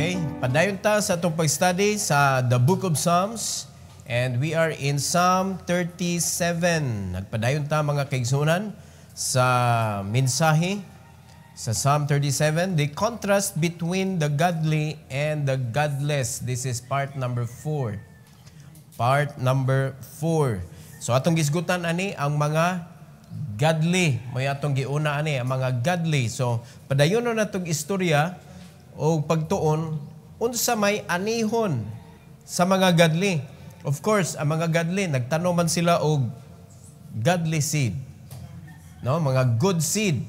Okay, padayon ta sa itong pag-study sa the Book of Psalms, and we are in Psalm 37. Nagpadayon ta mga kaigsunan sa mensahe sa Psalm 37, the contrast between the godly and the godless. This is part number 4. Part number 4. So atong gisgutan ani ang mga godly. May atong giuna ani ang mga godly. So padayon na natong istorya o pagtuon unsa may anihon sa mga godly. Of course, ang mga godly nagtanom man sila og godly seed. No, mga good seed.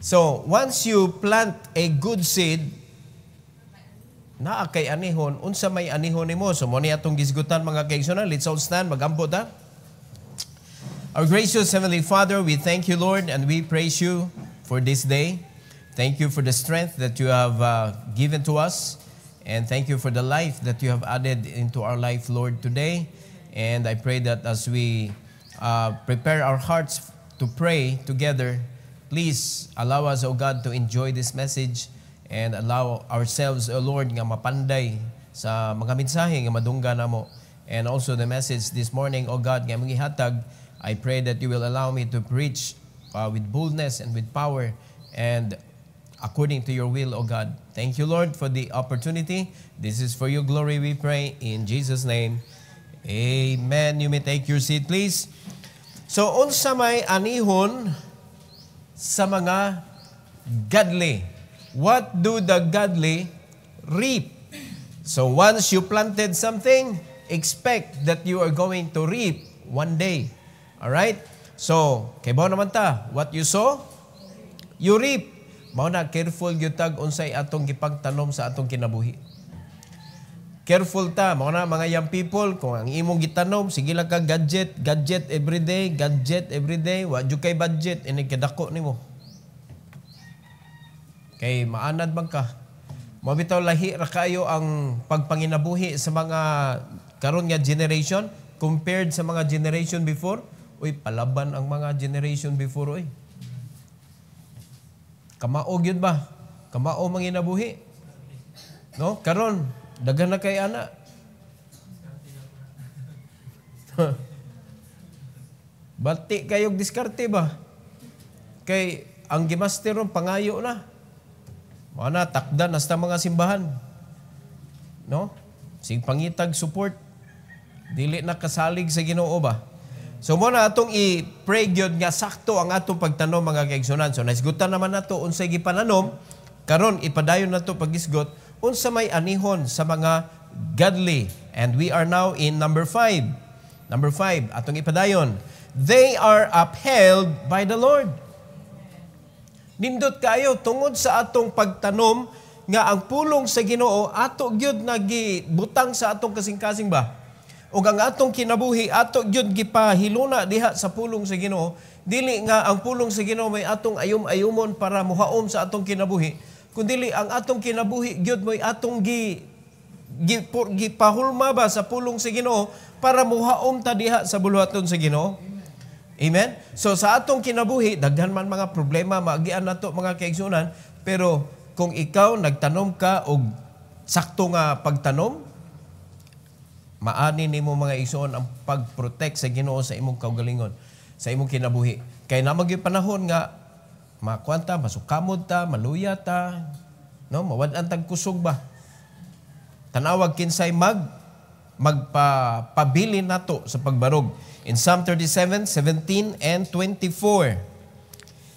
So, once you plant a good seed, naa kay anihon, unsa may anihon nimo. So mo ni atong gisgutan mga kaigsunan. Let's all stand, magampo ta. Our gracious Heavenly Father, we thank you, Lord, and we praise you for this day. Thank you for the strength that you have given to us. And thank you for the life that you have added into our life, Lord, today. And I pray that as we prepare our hearts to pray together, please allow us, O God, to enjoy this message and allow ourselves, O Lord, nga mapanday sa mga mensahe nga madungga namo. And also the message this morning, O God, nga mga hatag, I pray that you will allow me to preach with boldness and with power and according to your will, O God. Thank you, Lord, for the opportunity. This is for your glory, we pray. In Jesus' name, amen. You may take your seat, please. So, unsa may anihon sa mga godly? What do the godly reap? So, once you planted something, expect that you are going to reap one day. Alright? So, kay bao naman ta, what you sow, you reap. Mao na, careful gyud tag unsay atong gipagtanom sa atong kinabuhi. Careful ta, mao na mga young people, kung ang imong gitanom, sige lang ka gadget everyday, wa jud kay budget, ini kadako nimo. Kay maanad man ka. Mao bitaw lahi ra kayo ang pagpanginabuhi sa mga karon nga generation compared sa mga generation before. Uy, palaban ang mga generation before, uy. Kamao gyud ba? Kamao manginabuhi. No? Karon daghan na kay ana. Bati kayog diskarte ba? Kay ang gimaster ron pangayo na. Mana takdan hasta mga simbahan. No? Sig pangitag support. Dili na kasalig sa Ginoo ba? So mo na atong i-pray gyud nga sakto ang atong pagtanom mga kaigsunan. So naisgutan naman nato unsay gipananom, karon ipadayon nato pagisgot unsa may anihon sa mga godly. And we are now in number 5. Number 5 atong ipadayon. They are upheld by the Lord. Nindot kayo tungod sa atong pagtanom nga ang pulong sa Ginoo ato gyud nagibutang sa atong kasing-kasing ba? O ang atong kinabuhi, ato gyud gipahiluna diha sa pulong sa Ginoo, dili nga ang pulong sa Ginoo may atong ayom-ayomon para muhaom sa atong kinabuhi, kundi ang atong kinabuhi gyud may atong gipahulma ba sa pulong sa Ginoo para muhaom ta diha sa buluhaton sa Ginoo. Amen? So sa atong kinabuhi, daghan man mga problema, maagian nato mga kaigsunan, pero kung ikaw nagtanom ka og sakto nga pagtanom, maani nimo mga igsoon ang pag-protect sa Ginoo sa imong kaugalingon, sa imong kinabuhi. Kay na magyo panahon nga makuanta, masukamod ta, maluya ta, no, mawad-an tag kusog ba. Tanawag kinsay magpabili nato sa pagbarog. In Psalm 37, 17 and 24.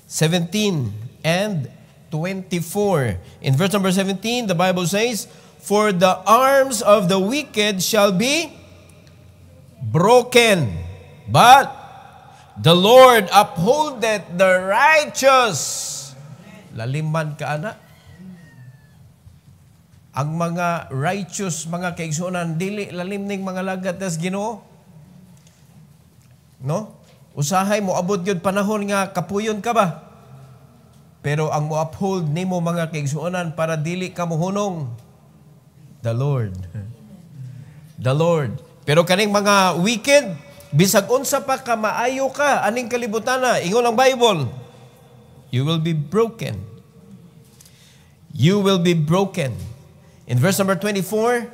17 and 24. In verse number 17, the Bible says, "For the arms of the wicked shall be broken, but the Lord upholdeth the righteous." Laliman ka, ana. Ang mga righteous, mga kaigsunan, dili lalim ning mga lagat tas Ginoo. No? Usahay mo abot gyud panahon nga kapuyon ka ba? Pero ang mo uphold nimo mga kaigsunan para dili ka mohunong, the Lord. The Lord. Pero kaning mga wicked, bisag unsa pa ka maayo ka, aning kalibutan na, ingon ang Bible, you will be broken. You will be broken. In verse number 24,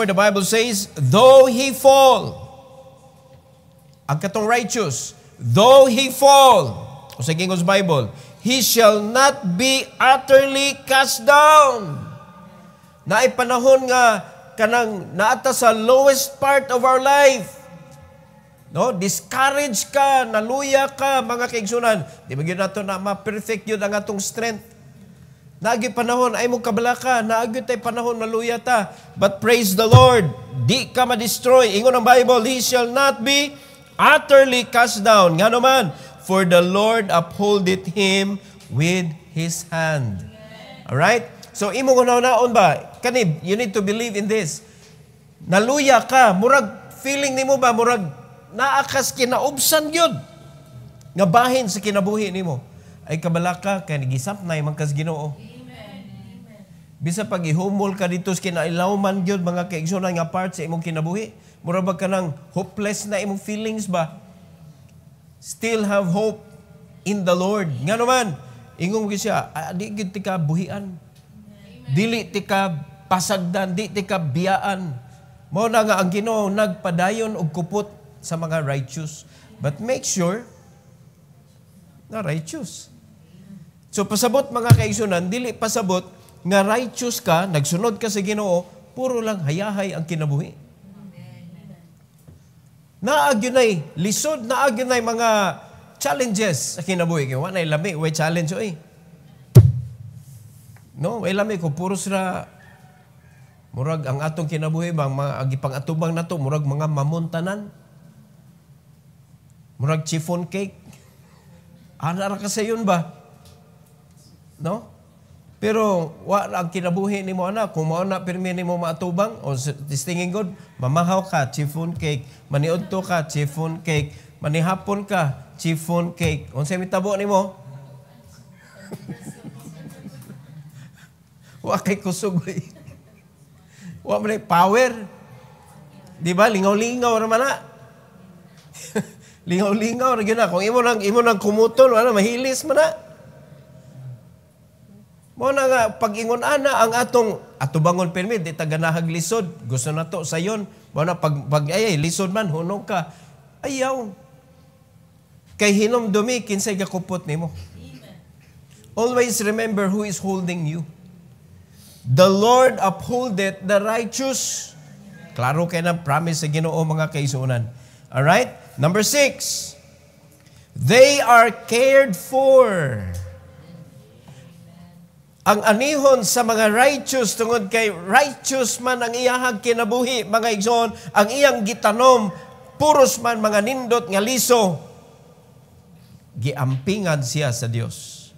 the Bible says, though he fall, ang katong righteous, though he fall, o sa King's Bible, he shall not be utterly cast down. Naay panahon nga kanang naata sa lowest part of our life. No, discourage ka, naluya ka, mga kaigsunan. Di ba yun nato na ma-perfect yun ang atong strength. Naagi panahon, ay mong kabalaka, naagi tayo panahon, maluya ta. But praise the Lord, di ka ma-destroy. Ingon ang Bible, he shall not be utterly cast down. Nga naman, for the Lord upholdeth him with His hand. Alright? So, imo naon ba? Kanib, you need to believe in this. Naluya ka, murag, feeling nimo ba, murag, naakas kinaubsan yun. Nga bahin sa kinabuhi nimo. Ay kabalaka, kaya nagisap na yung mangkas Ginoo. Bisa pag ihumol ka dito sa kinailawman yun, mga kaigsunan nga part sa imong kinabuhi, murag ba ka ng hopeless na imong feelings ba? Still have hope in the Lord. Nga naman, ingong siya, di gid ti ka buhian. Dili ti ka pasagdan, di ti ka biyaan. Mao na nga ang Ginoo nagpadayon og kupot sa mga righteous. But make sure na righteous. So pasabot mga kaigsunan, dili pasabot nga righteous ka, nagsunod ka sa Ginoo, puro lang hayahay ang kinabuhi. Naagyunay lisod, naagyunay mga challenges sa kinabuhi. Kaya wala lami, way challenge oy. No, way lami ko puro sila murag ang atong kinabuhi bang mga agipang atubang nato murag mga mamuntanan. Murag chiffon cake. Ana ra kasi yun ba? No? Pero wala ang kinabuhi nimo ana kung mao na pirmi nimo maatubang o tingin god mamahaw ka chiffon cake, maniudto ka chiffon cake, manihapon ka chiffon cake. Unsay mitabo nimo? Wa kay kusog. Wa man power. Di ba lingaw-lingaw ra man na. Lingaw-lingaw ra gyud na kung imo nang kumutol wala mahilis man na. Mo na nga, pag-ingon ana ang atong atubangon permit, di taganahag lisod. Gusto na to sayon. Mo na pag ay lisod man, hunong ka. Ayaw. Kay hinom dumi, kinsay gakupot nimo. Always remember who is holding you. The Lord upholdeth the righteous. Klaro kay na promise sa Ginoo mga kaisunan. Alright? Number 6. They are cared for. Ang anihon sa mga righteous tungod kay righteous man ang iyahag kinabuhi, mga igsoon, ang iyang gitanom, puros man mga nindot nga liso, giampingan siya sa Dios.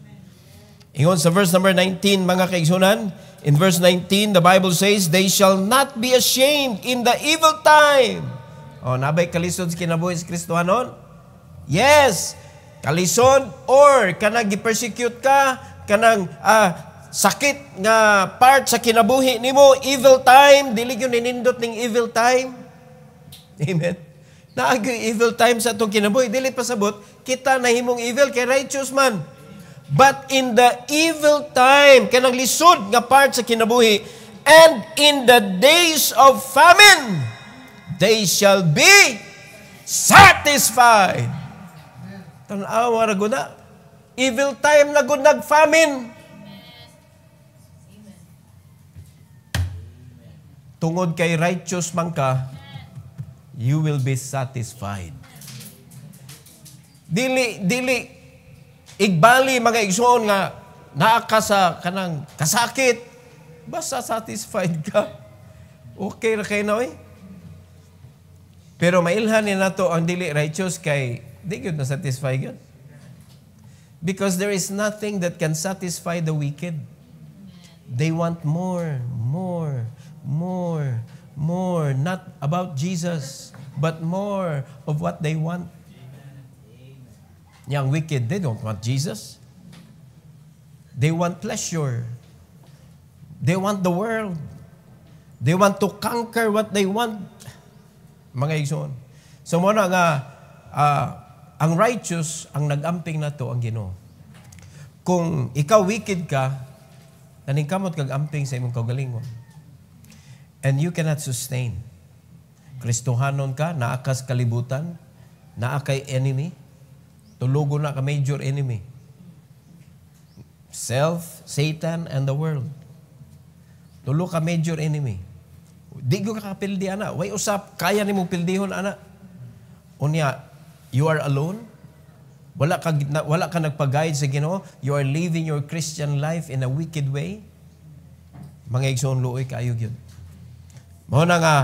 Ingon sa verse number 19, mga kaigsunan, in verse 19, the Bible says, they shall not be ashamed in the evil time. O, nabay kalisod sa kinabuhi sa Kristohanon? Yes! Kalisod or kanang gi-persecute ka, kanang sakit nga part sa kinabuhi nimo, evil time, dili gyud ninindot ning evil time. Amen. Naagi evil time sa atong kinabuhi, dili pasabot kita nahimong evil kay righteous man. But in the evil time, kanang lisod nga part sa kinabuhi, and in the days of famine, they shall be satisfied. Tan-awa ra gud na. Evil time na gud nag-famine. Tungod kay righteous man ka, you will be satisfied. Dili igbali mga igsoon nga naa ka sa kanang kasakit, basta satisfied ka. Okay ra kay na oy. Pero mailhan ni nato ang dili righteous kay di gyud na satisfy gyud. Because there is nothing that can satisfy the wicked. They want more. Not about Jesus, but more of what they want. Yang wicked, they don't want Jesus. They want pleasure. They want the world. They want to conquer what they want. Mga igsoon. So muna nga, ang righteous, ang nag-amping na to ang Ginoo. Kung ikaw wicked ka, Taningkamot kag amping sa imong kaugalingon. And you cannot sustain. Kristohanon ka, naa ka sa kalibutan, naa kay enemy, tulugo na ka major enemy. Self, Satan, and the world. Tulo ka major enemy. Di ko kakapildi, ana. Way usap, kaya ni mong pildihon, ana. Unya, you are alone. Wala ka nagpag-guide sa Ginoo. You are living your Christian life in a wicked way. Mga igsoon luoy kaayog yun. Mao na nga,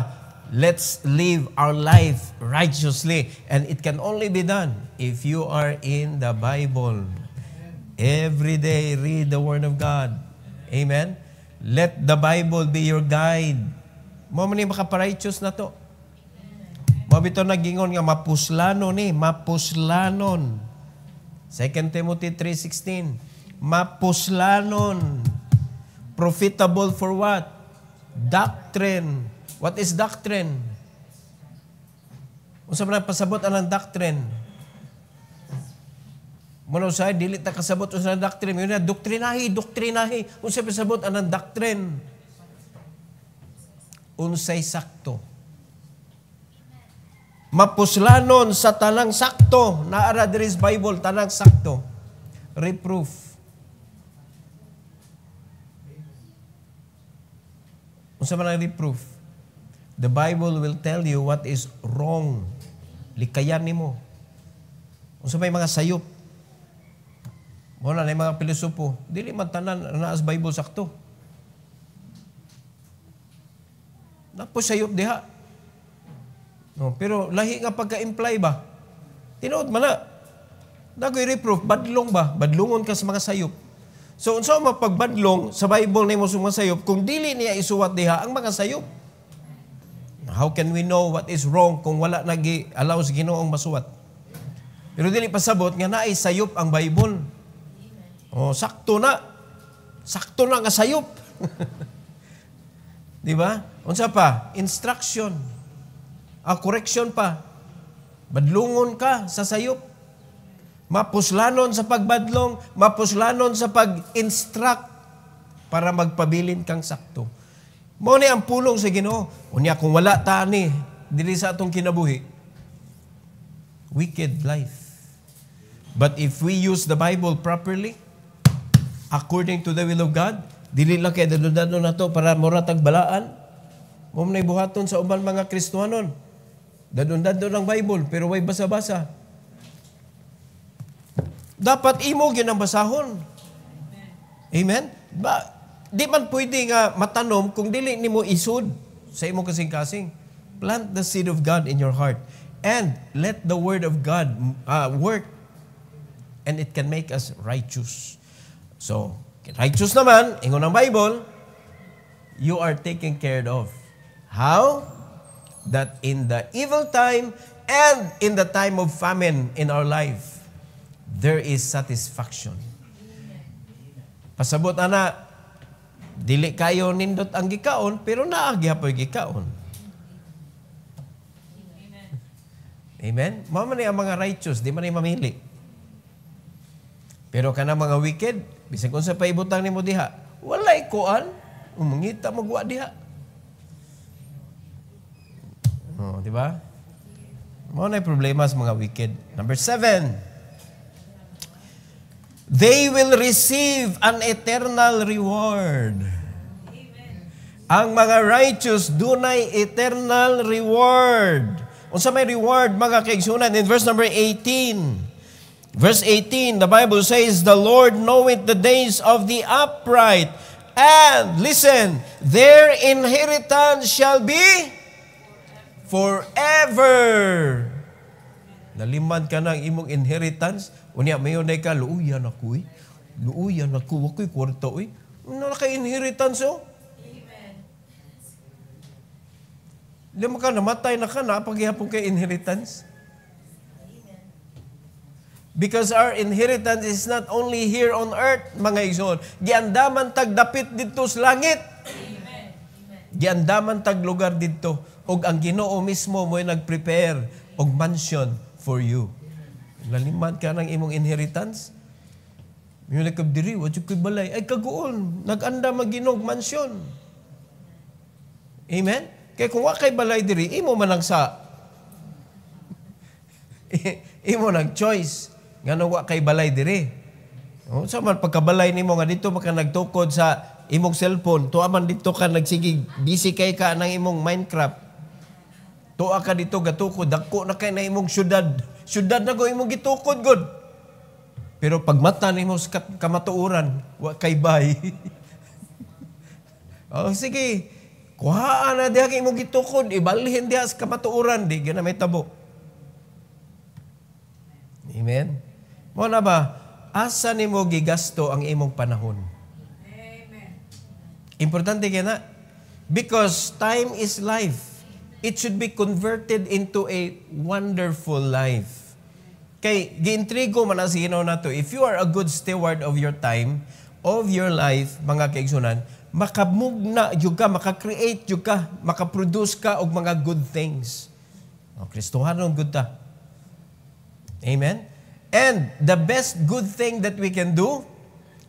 let's live our life righteously. And it can only be done if you are in the Bible. Every day, read the Word of God. Amen? Let the Bible be your guide. Mo man ni makaparighteous na to. Mo bitaw nagingon nga mapuslanon ni, mapuslanon. 2 Timothy 3:16. Mapuslanon. Profitable for what? Doctrine. What is doctrine? Unsa man pasabot anang doctrine? Mano say dili ta kasabot unsa doctrine, yun na doktrinahi. Unsa pasabot anang doctrine? Unsay sakto. Mapuslanon sa tanang sakto. Naara diri sa Bible tanang sakto. Reproof. Unsa man ang reproof? The Bible will tell you what is wrong. Likayan nimo. Unsa may mga sayop. Mo na mga pilosopo, dili man tanan naa sa Bible sakto. Napo sayop diha. No, pero lahi nga pagka-imply ba? Tinuod man na. Dagoy reproof, badlong ba? Badlongon ka sa mga sayop. So unsa mapagbadlong sa Bible nimo sa mga sayop kung dili niya isuwat diha ang mga sayop? How can we know what is wrong kung wala nag-allow sa Ginoong masuwat? Pero dili pasabot nga naay sayop ang Bible. Oh, sakto na. Sakto na nga sayop. Di ba? Unsa pa? Instruction. Correction pa. Badlungon ka sa sayop. Mapuslanon sa pagbadlong, mapuslanon sa pag-instruct para magpabilin kang sakto. Mao ni ang pulong sa Ginoo. Unya kung wala ta ni dili sa atong kinabuhi, wicked life. But if we use the Bible properly, according to the will of God, dili lang kay dadon na to para moratag balaan. Mo nay buhaton sa uban mga Kristohanon. Dadon ang Bible pero way basa-basa. Dapat imo gyud ang basahon. Amen? Di man pwede nga matanom kung dili nimo isud sa imong kasing-kasing. Plant the seed of God in your heart and let the word of God work, and it can make us righteous. So, righteous naman, ingon ang Bible, you are taken care of. How? That in the evil time and in the time of famine in our life, there is satisfaction. Pasabot ana, dili kayo nindot ang gikaon, pero naagya po gikaon. Amen? Mao man ang mga righteous, di man ay mamili. Pero kana mga wicked, bisag unsa pa ibutang nimo diha, walay kuan, umangita magwa diha. Oh, di ba? Mao na problema sa mga wicked. Number 7. They will receive an eternal reward. Amen. Ang mga righteous dunay eternal reward. Unsa may reward mga kaigsunan in verse number 18. Verse 18, the Bible says, "The Lord knoweth the days of the upright, and listen, their inheritance shall be forever." Nalimad ka ng imong inheritance, unya mayon day ka, luuyan ako eh. Luuyan ako, wako'y kwarta eh. Ano na ka-inheritance oh? Amen. Lima ka, namatay na ka na, paghihapon kay inheritance. Amen. Because our inheritance is not only here on earth, mga igsoon. Giandaman tagdapit dito sa langit. Amen. Giandaman tag lugar dito. Og ang Ginoo mismo mo'y nag-prepare og mansion for you. Lalimad ka ng imong inheritance. Yung likab diri, wadyo ko'y balay. Ay kaguon, nag-anda maginog mansyon. Amen? Kaya kung wakay balay diri, imo man lang sa imo nang choice nga nang wakay balay diri. O, sa man pagkabalay nimo nga dito maka nagtukod sa imong cellphone, tuwa man dito ka nagsigig, busy kay ka ng imong Minecraft. Tuwa ka dito gatukod, dako na kay na imong syudad. Syudad na ko imong gitukod god. Pero pag mata nimo sa kamatuoran, wa kay bay. O sige, kuhaan na diha kay imong gitukod, ibalhin diha sa kamatuoran, di gina may tabo. Amen. Mo na ba? Asa nimo gigasto ang imong panahon? Amen. Importante kaya na. Because time is life. It should be converted into a wonderful life. Kay, giintrigo man ang sinaw na to. If you are a good steward of your time, of your life, mga kaigsunan, makamugna yung ka, makakreate yung ka, makaproduce ka og mga good things. O, Kristohan ang good ta. Amen? And the best good thing that we can do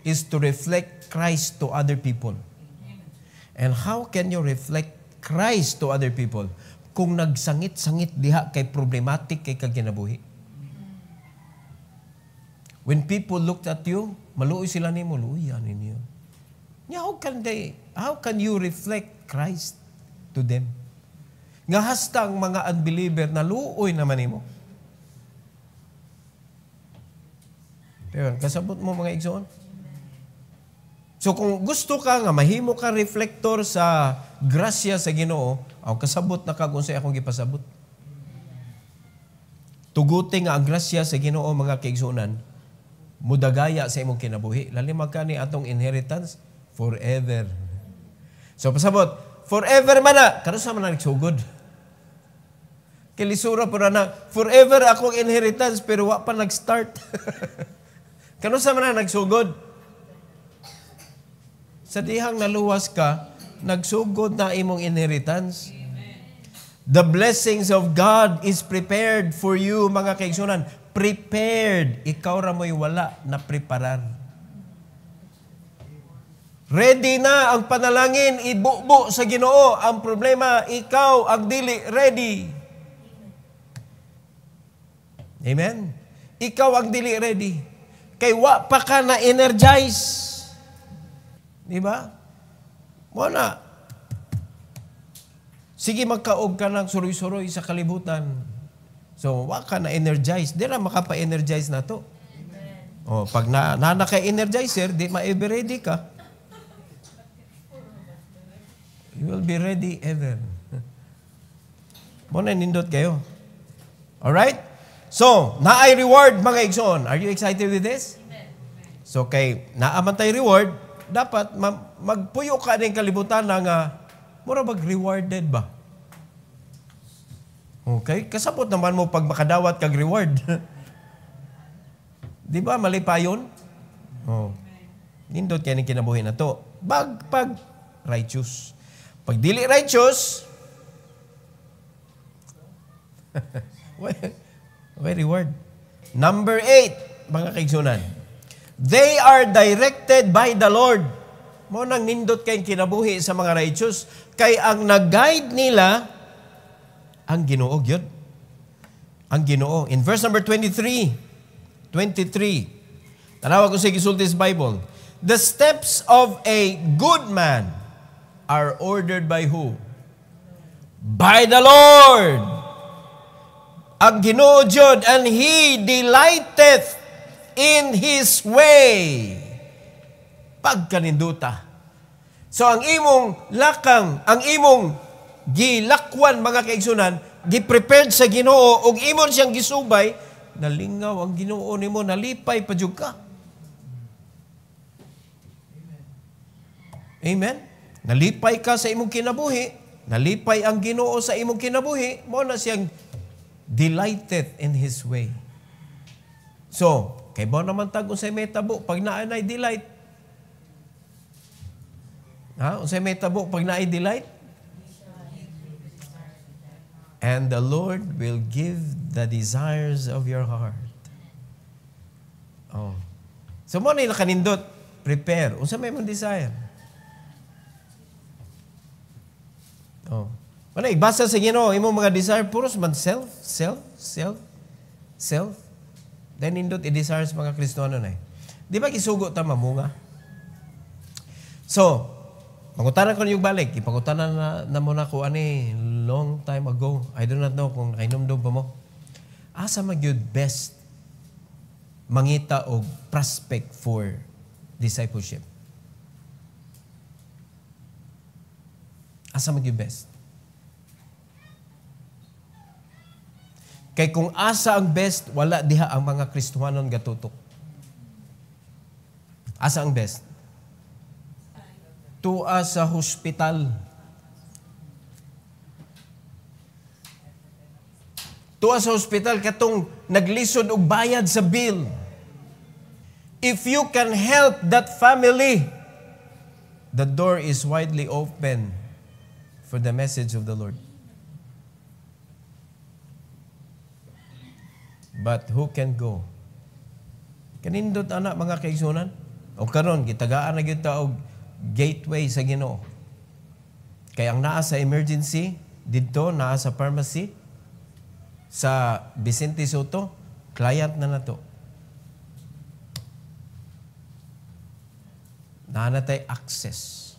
is to reflect Christ to other people. And how can you reflect Christ to other people kung nagsangit-sangit diha kay problematic kay kaginabuhi? When people looked at you, maluoy sila nimo, luoy yan ninyo. How can you reflect Christ to them? Nga hastang mga unbeliever na luoy naman nimo. Pero kasabot mo mga igsoon. So kung gusto ka nga mahimo ka reflector sa grasya sa Ginoo, ang kasabot na kag unsay akong gipasabot. Tuguti nga ang grasya sa Ginoo mga kaigsuonan, mudagaya sa imong kinabuhi. Lalim magkani atong inheritance forever. So pasabot, forever man na, karon sa man nagsugod. Kilisura po na, forever akong inheritance pero wa pa nag-start. Kano sa man nagsugod? Sa dihang naluwas ka, nagsugod na imong inheritance. The blessings of God is prepared for you, mga kaigsunan. Prepared. Ikaw ra mo'y wala na preparar. Ready na ang panalangin, ibubo sa Ginoo. Ang problema, ikaw ang dili ready. Amen? Ikaw ang dili ready. Kay wa pa ka na-energize. Di ba? Wala. Sige, magkaog ka ng suroy-suroy sa kalibutan. So, wa ka na-energize. Di na makapa-energize na to. O, pag naka-energizer, di ma-ever ready ka. You will be ready ever. Muna nindot kayo. Alright? So, naay reward mga igsoon. Are you excited with this? So, kay naaman tayo reward, dapat magpuyo ka ng kalibutan na nga, mura mag-rewarded ba? Okay? Kasabot naman mo pag makadawat kag reward. Di ba? Mali pa yun? Oh. Nindot yan yung kinabuhi na to. Pag righteous. Pag dili righteous, Very reward. Number 8, mga kaigsunan. They are directed by the Lord. Mo nang nindot kay kinabuhi sa mga righteous. Kay ang nag-guide nila, ang Ginoo gyud. Ang Ginoo. In verse number 23. Tanawa ko sa gisultis Bible. The steps of a good man are ordered by who? By the Lord. Ang Ginoo jud, and He delighteth in His way. Pagkaninduta. So ang imong lakang, ang imong gilakwan mga kaigsunan, giprepared sa Ginoo ug imong siyang gisubay, nalingaw ang Ginoo nimo, nalipay pa jud ka. Amen. Nalipay ka sa imong kinabuhi, nalipay ang Ginoo sa imong kinabuhi, mo na siyang delighted in His way. So, kay ba naman tag unsay may tabo pag naay delight? Ha? Unsay may tabo pag naay delight? And the Lord will give the desires of your heart. Oh. So mo nila kanindot, prepare. Unsa may mong desire? Oh. Wala, igbasa sa Ginoo, imong mga desire, puros man self. Then nindot, i-desire sa mga Kristiyano na eh. Di ba isugo ta mamunga? So, pangutanan ko niyong balik. Ipangutanan na mo na ko ani long time ago. I do not know kung nainomdom pa mo. Asa magyud best mangita og prospect for discipleship? Asa magyud best? Kay kung asa ang best, wala diha ang mga Kristiyanon gatutok. Asa ang best? Tua sa hospital. Tua sa hospital katong naglisod og bayad sa bill. If you can help that family, the door is widely open for the message of the Lord. But who can go? Kanindot anak mga kaigsunan? O karon gitagaan na gyud ta og gateway sa Ginoo. Kay ang naa sa emergency didto, naa sa pharmacy sa Vicente Soto, client na nato. Naa na tay access.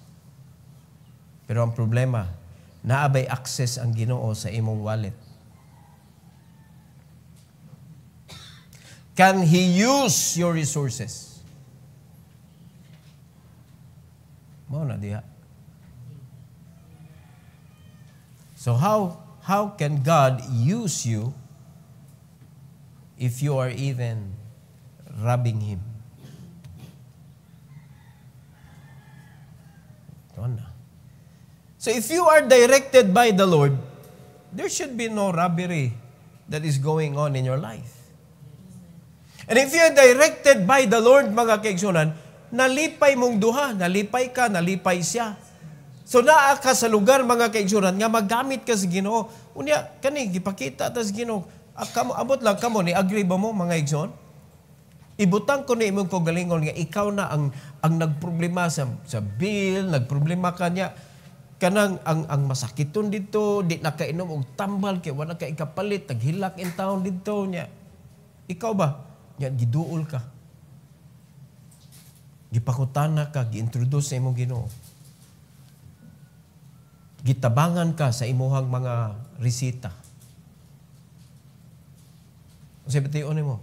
Pero ang problema, naabay access ang Ginoo sa imong wallet. Can He use your resources? Mao na diha. So how can God use you if you are even robbing Him? Ito na. So if you are directed by the Lord, there should be no robbery that is going on in your life. And if you are directed by the Lord, mga kaigsunan, nalipay mong duha, nalipay ka, nalipay siya. So naa ka sa lugar, mga kaigsunan, nga magamit ka sa Ginoo. Unya, kani, gipakita ta sa Ginoo. Abot lang kamo, ni agree ba mo, mga igsoon? Ibutang ko ni imong kagalingon nga ikaw na ang nagproblema sa bill, nagproblema ka niya. Kanang ang masakiton dito, di nakainom og tambal, kaya wala ka ikapalit, naghilak in town dito niya. Ikaw ba? Yan, giduol ka. Gipakutana ka, gi-introduce sa imong Ginoo. Gitabangan ka sa imuhang mga resita. Kasi bitayon mo.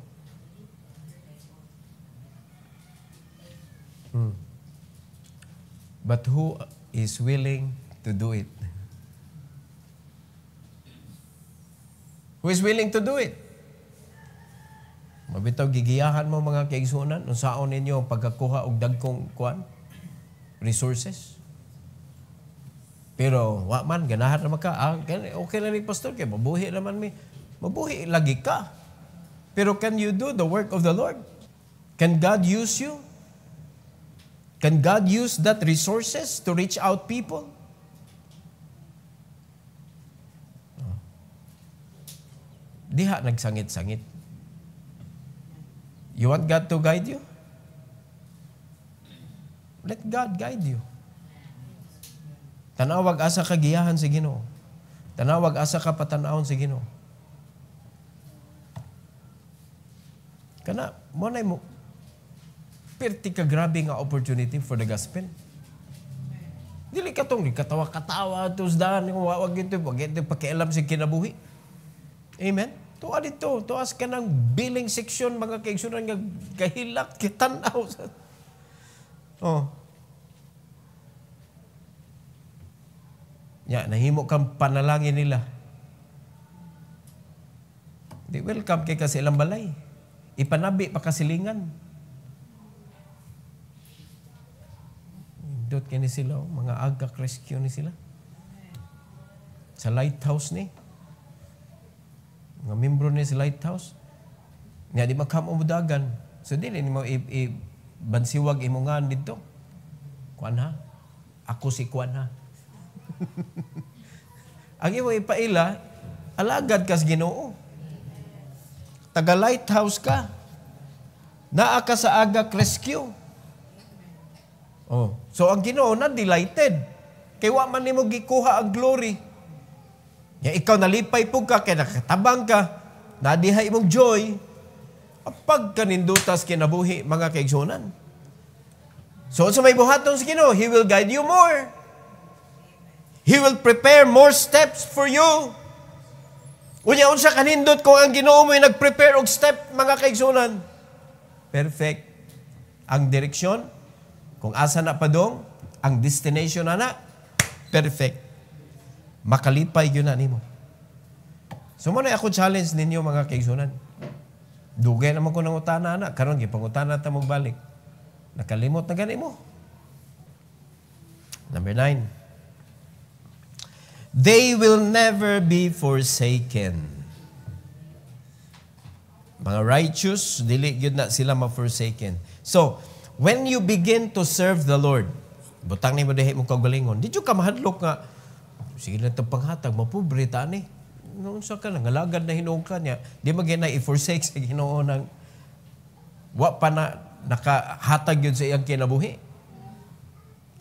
But who is willing to do it? Who is willing to do it? Mabitaw gigiyahan mo mga kaigsunan, unsaon ninyo ang pagkakuha og dagkong kuan resources. Pero wa man ganahan naman ka, okay na ni pastor kay mabuhi naman mi. Mabuhi lagi ka. Pero can you do the work of the Lord? Can God use you? Can God use that resources to reach out people? Diha nagsangit-sangit. You want God to guide you? Let God guide you. Tanawag asa ka giyahan sa Ginoo. Tanawag asa ka patanawon sa Ginoo. Kana mo na mo perti ka grabe nga opportunity for the gospel. Dili ka tong katawa-katawa tusdan wag ito pakialam sa kinabuhi. Amen. Tuwa dito, tuwas ka ng billing section, mga kaigsunan nga kahilak, kitanaw. Oh. Ya, nahimo kang panalangin nila. Di welcome kay kasi ilang balay. Ipanabi pa kasilingan. Dot kini sila, mga agak rescue ni sila. Sa lighthouse ni. Mga membro ni sa lighthouse. Nga di magkamudagan. So di mo bansiwag imungan dito. Kuan ha? Ako si Kuan ha. Ang imo ipaila, alagad ka sa Ginoo. Taga lighthouse ka. Naa ka sa agak rescue. Oh. So ang Ginoo na delighted. Kay wa man nimo gikuha ang glory. Ya ikaw nalipay pug ka kay nakatabang ka, nadiha imong joy. Pag kanindutas kinabuhi mga kaigsunan. So sa may buhaton sa Ginoo, He will guide you more. He will prepare more steps for you. Unya unsa kanindot kung ang Ginoo mo'y nag-prepare og step mga kaigsunan. Perfect ang direksyon. Kung asa na padong, ang destination na perfect. Makalipay yun na nimo. So muna ako challenge ninyo mga kaigsunan. Dugay naman ko ng utana na. Karon gipangutana ta mong balik. Nakalimot na gani mo. Number 9. They will never be forsaken. Mga righteous, dili gyud na sila ma-forsaken. So, when you begin to serve the Lord, butang ni mo dihi mong kaugalingon, di ka mahadlok nga, sige lang itong panghatag, mapobre ta ni. Noon sa ka, nangalagad na hinuong ka niya, di magina i-forsake sa Ginoo ng wa pa na nakahatag yun sa iyang kinabuhi.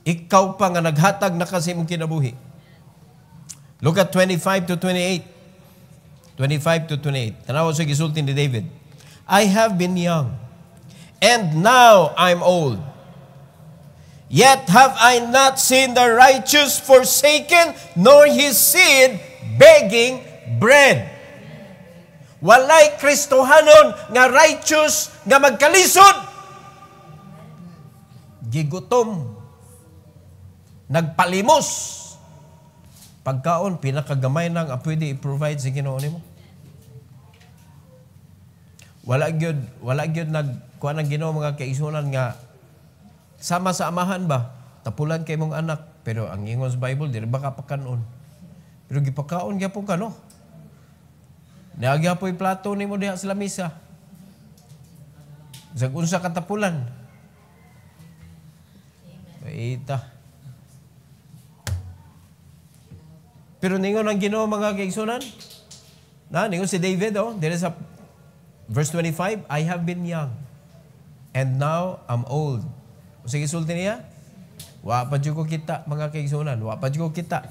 Ikaw pa nga naghatag na kasi mong kinabuhi. Look at 25 to 28. 25 to 28. Tanawa sa gisulti ni David. I have been young, and now I'm old. Yet have I not seen the righteous forsaken, nor his seed begging bread. Walay Kristohanon nga righteous nga magkalisod. Gigutom. Nagpalimos. Pagkaon, pinakagamay nang pwede i-provide sa Ginoo nimo. Wala gyud nagkuha ng Ginoo mga kaigsunan nga sama sa amahan ba? Tapulan kay mong anak. Pero ang ingon sa Bible, di ba kapakanon? Pero gipakaon gyapon ka, no? Nagyapoy plato nimo diha sa lamisa. Sa unsa ka tapulan. Baita. Pero ningon ang Ginoo mga kaigsunan. Ningon si David, there is a verse 25, I have been young, and now I'm old. Sige, sulti niya, wa pa dyan ko kita, mga kaigsunan, wa pa dyan ko kita,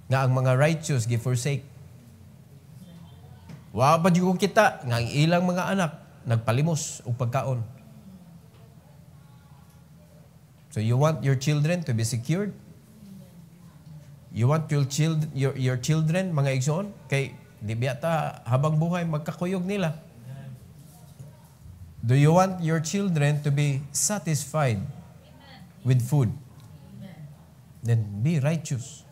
nga ang mga righteous gi-forsake. Wa pa dyan ko kita, nga ang ilang mga anak, nagpalimos o pagkaon. So you want your children to be secured? You want your children, mga igsoon, kay di biyata habang buhay magkakuyog nila. Do you want your children to be satisfied with food? Then be righteous.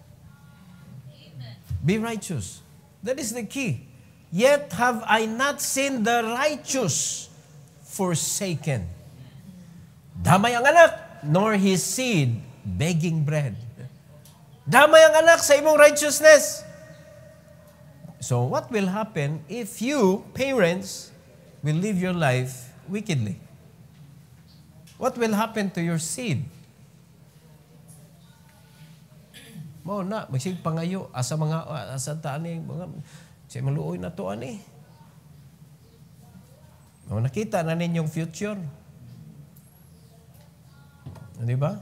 Be righteous. That is the key. Yet have I not seen the righteous forsaken. Damay ang anak, nor his seed begging bread. Damay ang anak sa imong righteousness. So what will happen if you, parents, will live your life wickedly? What will happen to your seed? Mao na, magsig pangayo asa taan ni mga say maluoy na to ani. Mao nakita na ninyong future. Di ba?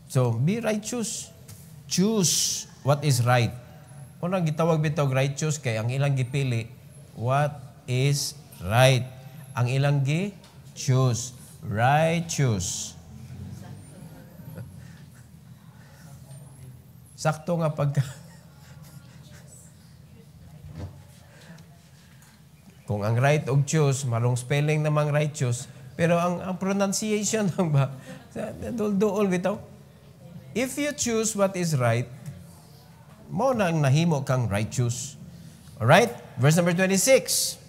So be righteous. Choose what is right. Unang gitawag bitog righteous kay ang ilang gipili what is right. Ang ilang choose. Righteous. Sakto nga pagka kung ang right og choose, marong spelling namang righteous, pero ang pronunciation lang ba? Dul-duol bitaw. If you choose what is right, mo na ang nahimo kang righteous. Alright? Verse number 26.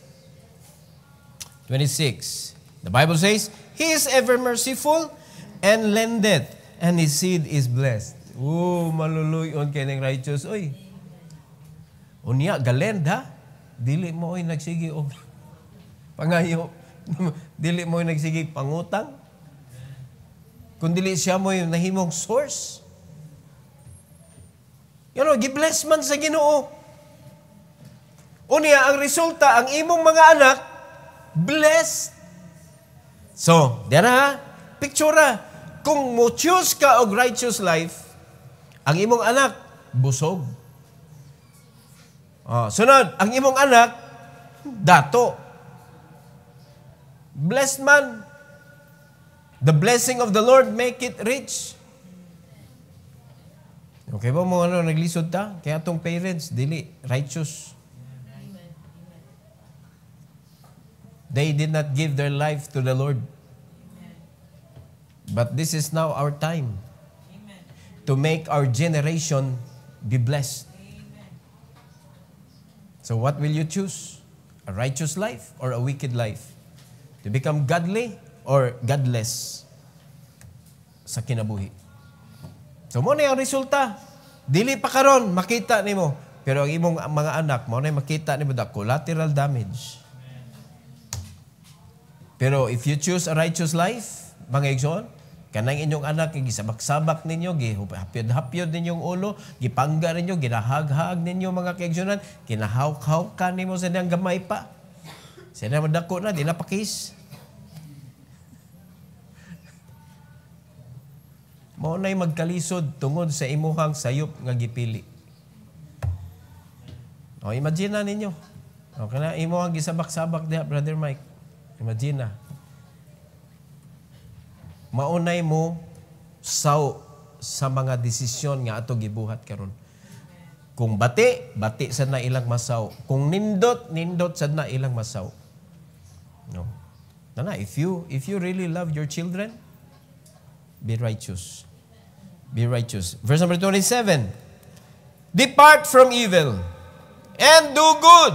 26. The Bible says, He is ever merciful and lendeth, and His seed is blessed. Maluluyon kay ng righteous. Oy. Unya, galend ha? Dili mo oy nagsigi og pangayo. Dili mo oy nagsigi pangutang. Kung dili siya mo yung nahimong source. Gibless man sa Ginoo. Unya, ang resulta, ang imong mga anak, blessed. So, dara, pictura. Kung mo choose ka og righteous life, ang imong anak, busog. Sunod, ang imong anak, dato. Blessed man. The blessing of the Lord make it rich. Okay ba mo naglisod ta? Kaya atong parents, dili, righteous. They did not give their life to the Lord. But this is now our time to make our generation be blessed. So what will you choose? A righteous life or a wicked life? To become godly or godless sa kinabuhi. So mo na yung resulta. Dili pa karon makita nimo, pero ang imong mga anak mo na makita nimo the collateral damage. Pero if you choose a righteous life, mga igsoon, kanang inyong anak gisabak-sabak ninyo, gihapyod-hapyod ninyong ulo, gipangga ninyo, ginahag-hag ninyo mga kaigsunan, kinahawk-hawkan nimo sa niyang gamay pa. Sa niyang madako na, di na pakis. Mao nay magkalisod tungod sa imuhang sayop nga gipili. Imagine na ninyo. Kana imuhang gisabak-sabak diha, Brother Mike. Imagine na. Maunay mo sa mga desisyon nga ato gibuhat karon. Kung bati sad na ilang masaw. Kung nindot sad na ilang masaw. No. Nana, if you really love your children, be righteous. Be righteous. Verse number 27. Depart from evil and do good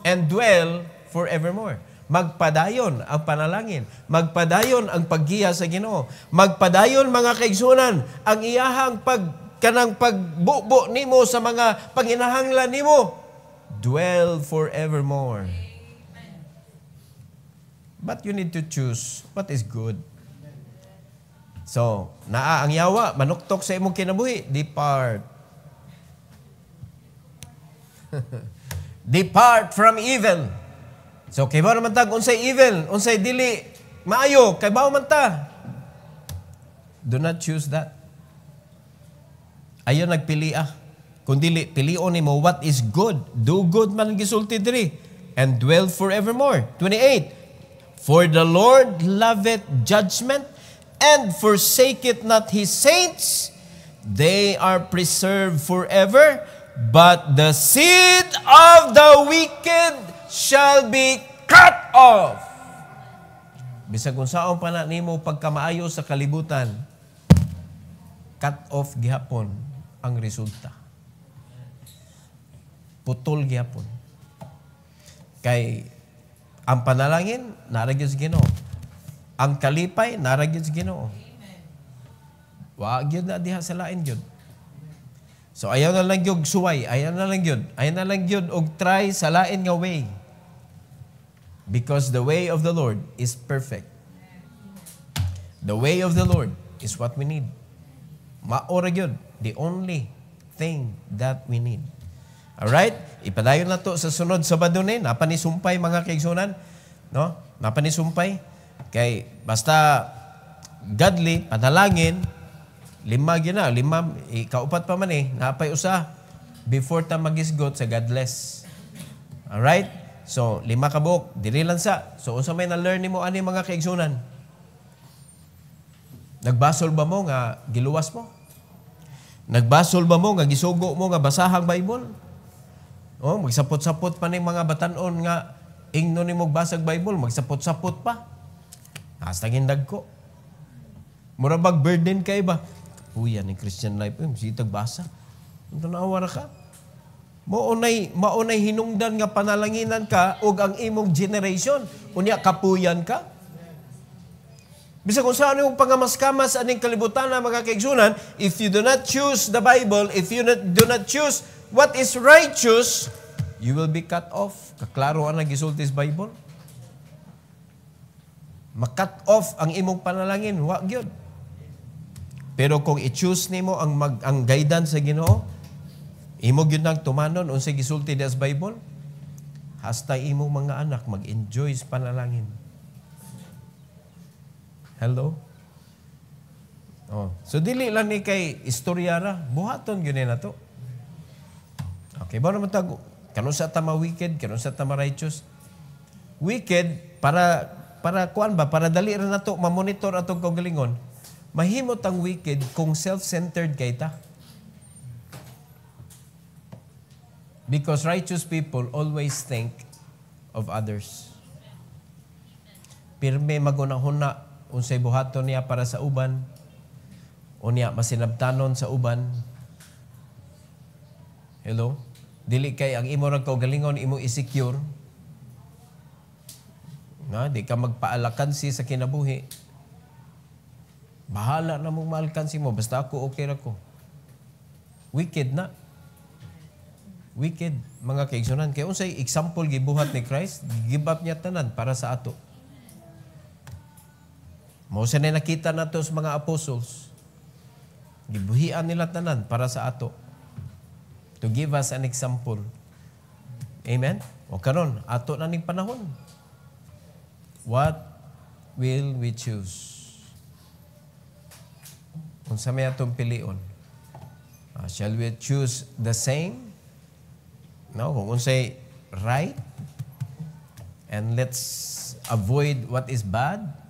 and dwell forevermore. Magpadayon ang panalangin. Magpadayon ang paggiya sa Ginoo. Magpadayon mga kaigsunan ang iyahang kanang pagbubo nimo sa mga panginahanglan nimo. Dwell forevermore. But you need to choose what is good. So, ang yawa, manuktok sa imong kinabuhi, depart. Depart from evil. So, kay ba naman tag, unsay evil, unsay dili, maayo, kay ba man ta? Do not choose that. Ayon nagpili Kung dili, pilion nimo what is good. Do good man gisulti diri. And dwell forevermore. 28. For the Lord loveth judgment, and forsaketh not his saints. They are preserved forever, but the seed of the wicked shall be cut off. Bisag kung saon pa na nimo pagkamaayo sa kalibutan, cut off gihapon ang resulta. Putol gihapon. Kay ang panalangin, naragyo sa Ginoo. Ang kalipay, naragyo sa Ginoo. Wa gyud na diha sa lain gyud. So ayaw na lang gyud suway, ayaw na lang gyud og try sa lain nga way. Because the way of the Lord is perfect. The way of the Lord is what we need. Maora gyud, the only thing that we need. Alright? Ipadayon na to sa sunod Sabado ni, napanisumpay mga kaigsunan, no? Napanisumpay. Kay basta godly, panalangin, lima kaupat pa man napay usa before ta magisgot sa godless. Alright? So, 5 ka buok, dili lang sa. So, unsa may na-learn nimo ani mga kaigsunan? Nagbasol ba mo nga giluwas mo? Nagbasol ba mo nga gisugo mo nga basahang Bible? Magsapot-sapot pa ning mga batan-on nga ingno nimo basag Bible, magsapot-sapot pa. Hasta gindag ko. Murabag burden kay ba? Yan yung Christian life. Sitag basa. Ito naawara ka. Maunay hinungdan nga panalanginan ka og ang imong generation. Unya, kapuyan ka. Bisa kung saan yung pangamaskamas aning kalibutan na mga kaigsunan, if you do not choose the Bible, if you do not choose what is righteous, you will be cut off. Kaklaro ang nagisulti sa Bible. Makat off ang imong panalangin, wa gyud. Pero kung i-choose nimo ang guidance sa Ginoo, imo gyud nang tumanon unsay gisulti sa Bible, hasta imong mga anak mag-enjoy sa panalangin. Hello? Oh. So dili lang ni kay istorya ra, buhaton gyud na to. Okay, ba naman tag kanon sa tama wicked, kanon sa tama righteous. Wicked para kuan ba para dali ra nato ma-monitor atong kaugalingon. Mahimot ang wicked kung self-centered kay ta. Because righteous people always think of others. Pirme magunahuna unsay buhaton niya para sa uban. Unya masinabtanon sa uban. Hello? Dili kay ang imo ra kaugalingon imo i-secure. Nga, di ka magpaalakansi sa kinabuhi. Bahala na mong maalkansi mo. Basta ako, okay ra ko. Wicked na. Wicked. Mga kaigsunan. Kaya unsay example gibuhat ni Christ, give up niya tanan para sa ato. Mao sa nakita nato sa mga apostles. Gibuhian nila tanan para sa ato. To give us an example. Amen? O karon, ato na ning panahon. What will we choose? Kung sa may atong pilion. Shall we choose the same? No, kung unsay right? And let's avoid what is bad.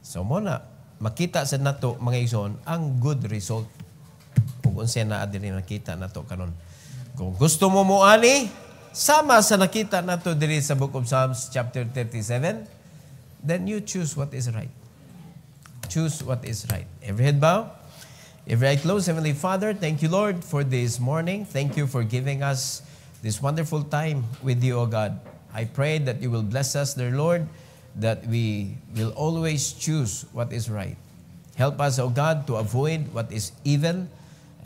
So muna, makita sa nato mga igsoon ang good result. Kung unsay naa diri nakita nato karon. Kung gusto mo moani, sama sa nakita nato diri sa Book of Psalms chapter 37, then you choose what is right. Choose what is right. Every head bow, every eye closed. Heavenly Father, thank you, Lord, for this morning. Thank you for giving us this wonderful time with you, O God. I pray that you will bless us, dear Lord, that we will always choose what is right. Help us, O God, to avoid what is evil,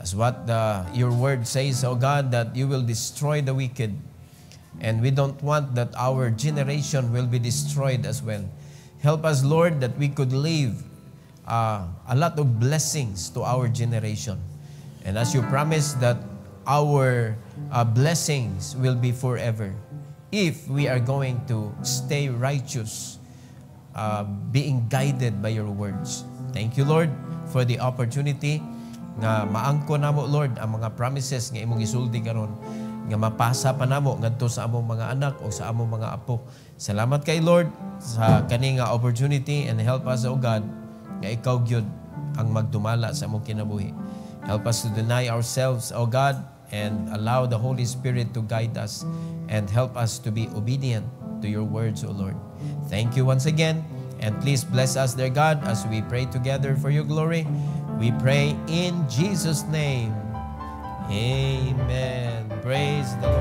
as what your word says, O God, that you will destroy the wicked. And we don't want that our generation will be destroyed as well. Help us, Lord, that we could leave a lot of blessings to our generation. And as you promise that our blessings will be forever if we are going to stay righteous, being guided by your words. Thank you, Lord, for the opportunity nga maangko namo, Lord, ang mga promises nga imong gisulti karon nga mapasa pa namo ngadto sa among mga anak o sa among mga apo. Salamat kay Lord sa kani nga opportunity, and help us, O God, nga ikaw gyud ang magdumala sa among kinabuhi. Help us to deny ourselves, O God, and allow the Holy Spirit to guide us and help us to be obedient to your words, O Lord. Thank you once again, and please bless us, dear God, as we pray together for your glory. We pray in Jesus' name. Amen. Praise the Lord.